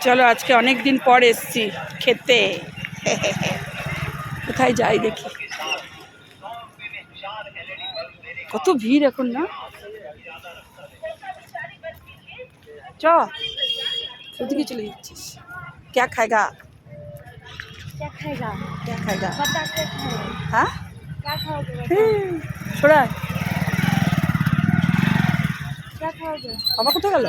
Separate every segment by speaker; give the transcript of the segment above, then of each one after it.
Speaker 1: চলো আজকে অনেক দিন পর এসছি খেতে। কোথায় যাই দেখি, কত ভিড় এখন না। চ ওদিকে চলে যাচ্ছিস। क्या खाएगा
Speaker 2: क्या खाएगा?
Speaker 1: क्या खाएगा?
Speaker 2: बता क्या खाएगा?
Speaker 1: हाँ
Speaker 2: क्या खाओगे?
Speaker 1: छोड़ा
Speaker 2: क्या खाओगे?
Speaker 1: বাবা কোথায় গেল?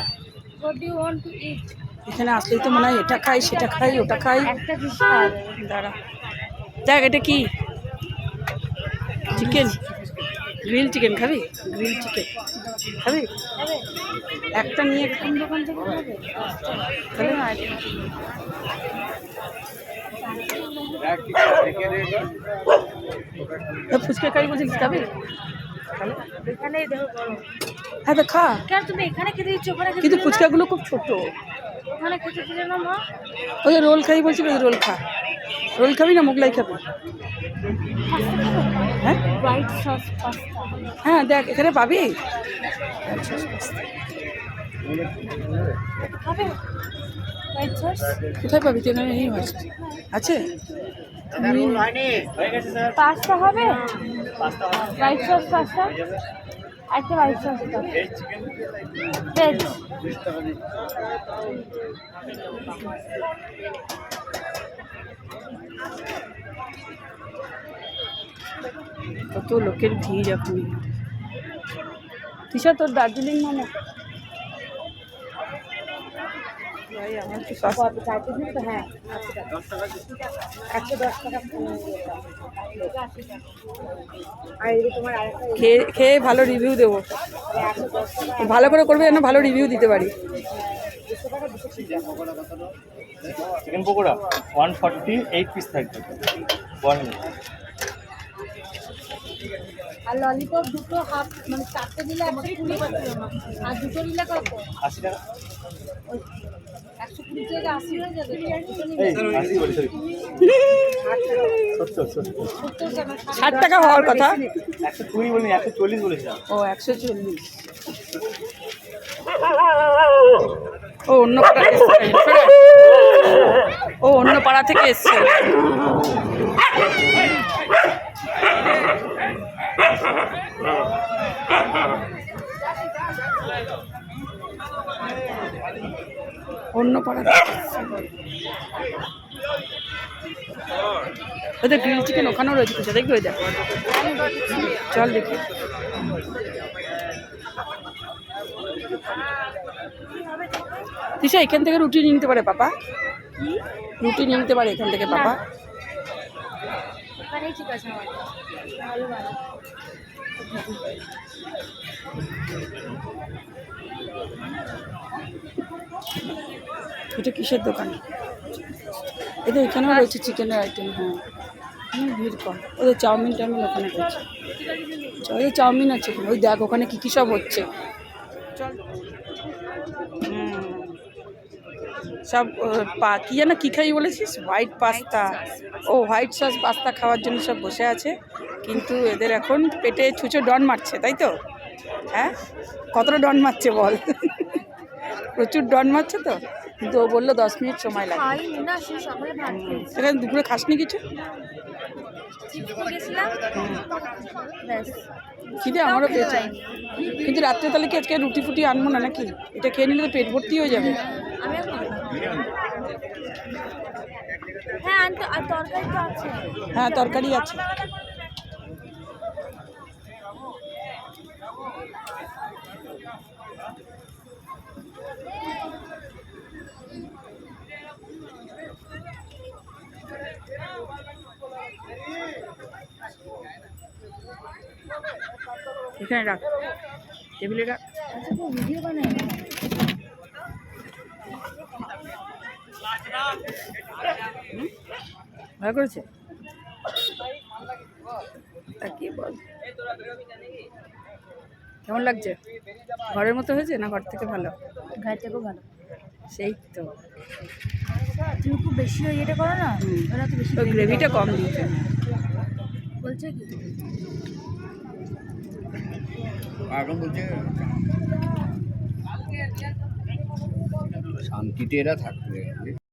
Speaker 2: What do you want to eat?
Speaker 1: এখানে আসলেই তো মনে হয় এটা খাই সেটা খাই ওটা খাই।
Speaker 2: একটা ডিশ খাবে।
Speaker 1: দাঁড়া দেখ এটা কি, চিকেন, গ্রিল চিকেন খাবি? গ্রিল চিকেন খাবি?
Speaker 2: খাবে?
Speaker 1: একটা নিয়ে
Speaker 2: কোন দোকান থেকে খাবে?
Speaker 1: তাহলে না ফুচকা খাই বলছিস খাবি?
Speaker 2: এখানেই দেখো বড়।
Speaker 1: হ্যাঁ তো খা,
Speaker 2: কেন তুমি এখানে খেতে দিচ্ছ ওখানে খেতে
Speaker 1: কিন্তু
Speaker 2: দিলে না?
Speaker 1: ফুচকাগুলো খুব ছোট।
Speaker 2: ওখানে খেতে দিলে না মা?
Speaker 1: ওই যে রোল খাই বলছিল, রোল খা। রোল খাবি না মোগলাই খাবি? হ্যাঁ
Speaker 2: হোয়াইট সস পাস্তা।
Speaker 1: হ্যাঁ দেখ এখানে পাবি।
Speaker 2: খাবে? White sauce?
Speaker 1: কোথায় পাবি তুই? এখানে নেই আছে।
Speaker 2: পাস্তা হবে? White sauce pasta? একটা হোয়াইট সস দাও। ভেজ।
Speaker 1: কত লোকের ভিড় এখন। তিশা তোর দার্জিলিং মোমো ভাই আমার তো সস্তা।
Speaker 2: চাইতে দিন তো হ্যাঁ 110 টাকা। আর এই যে তোমার আরেকটা
Speaker 1: খেয়ে খেয়ে ভালো রিভিউ দেবো,
Speaker 2: 110 টাকা
Speaker 1: ভালো করে করবে যেন ভালো রিভিউ দিতে পারি।
Speaker 2: 200 টাকা 250
Speaker 3: চিকেন পকোড়া 148 পিস থাকবে 1 মিনিট।
Speaker 2: আর ললিপপ দুটো হাফ মানে চারটে দিলে 120 পাচ্ছিল না, আর দুটো নিলে কত?
Speaker 3: 80 টাকা।
Speaker 2: 120 থেকে 80 হয়ে যাবে। দুটো নিলে
Speaker 3: এই 80 বলি সরি 70
Speaker 1: 60 টাকা হওয়ার কথা।
Speaker 3: 120 বলি 140 বলেছিলাম।
Speaker 1: ও 140। ও অন্য পাড়া ও অন্য পাড়া থেকে এসছে। অন্য পাড়া ওদের গ্রিল চিকেন ওখানেও রয়েছে, কিছু দেখবি? ওই দেখ চল দেখি। তিশা এখান থেকে রুটি নিয়ে নিতে পারে পাপা, রুটি নিয়ে নিতে পারে এখান থেকে পাপা।
Speaker 2: ওখানেই ঠিক আছে আমার ভালো ভালো।
Speaker 1: এটা কিসের দোকান? এটা এখানেও রয়েছে চিকেনের আইটেম। হ্যাঁ এখানে ভিড় কম। ওদের চাউমিন টাউমিন ওখানে রয়েছে। ওই চাউমিন আছে ওখানে, ওই দেখ ওখানে কী কী সব হচ্ছে। চল সব কী যেন কী খাই বলেছিস? White pasta. ও হোয়াইট সস পাস্তা খাওয়ার জন্য সব বসে আছে, কিন্তু এদের এখন পেটে ছুঁচো ডন মারছে, তাই তো? হ্যাঁ কতটা ডন মারছে বল? প্রচুর ডন মারছে তো, কিন্তু ও বললো 10 মিনিট সময় লাগবে।
Speaker 2: খাইনি না, সেই সকালে ভাত খেয়েছি।
Speaker 1: সেখানে দুপুরে খাসনি কিছু?
Speaker 2: চিপস গেছিলাম ব্যাস।
Speaker 1: খিদে আমারও পেয়েছে, কিন্তু রাত্রে তাহলে কি আজকে রুটি ফুটি আনবো না নাকি? এটা খেয়ে নিলে তো পেট ভর্তি হয়ে যাবে।
Speaker 2: আমিও খাবো। হ্যাঁ আর তরকারি তো আছে।
Speaker 1: হ্যাঁ তরকারি আছে। এখানে রাখ, টেবিলে রাখ।
Speaker 2: ভিডিও বানাই না।
Speaker 1: ভালো করেছে তা কি বল, কেমন লাগছে? ঘরের মতো হয়েছে না ঘর থেকে ভালো?
Speaker 2: ঘর থেকেও ভালো।
Speaker 1: সেই তো,
Speaker 2: তুমি খুব বেশি ইয়েটা করো না, ওরা তো বেশি
Speaker 1: ওই গ্রেভিটা কম দিয়েছে।
Speaker 2: বলছে কি
Speaker 3: এখন বলছে
Speaker 4: শান্তিতে এরা থাকবে।